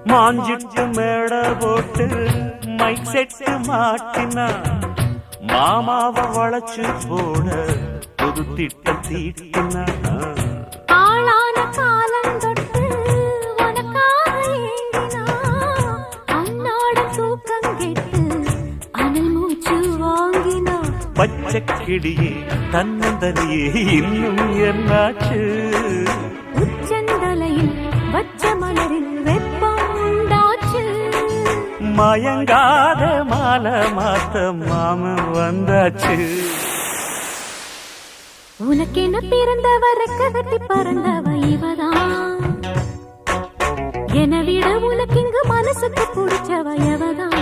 மாஞ்சிட்டு மேட போட்டு mic set மாட்டினா மாமாவ வளைச்சு போட புது திட்டம் தீட்டினா ஆளான காலம் தொட்டு உனக்காக ஏங்கினா அன்னாட தூக்கம் கெட்டு அனல் மூச்சு வாங்கினா பச்சை கிளியே தன்னந்தனியே இன்னும் என்னாச்சு உச்சந்தலையில் வச்ச மலரில் வெப்பம் உண்டாச்சு மயங்காத மாலை மாத்த மாமன் வந்தாச்சு உனக்கென பிறந்தவ ரெக்க கட்டி பறந்தவ இவதான் என விட உனக்கு இங்கு மனசுக்கு பிடிச்சவ எவதான்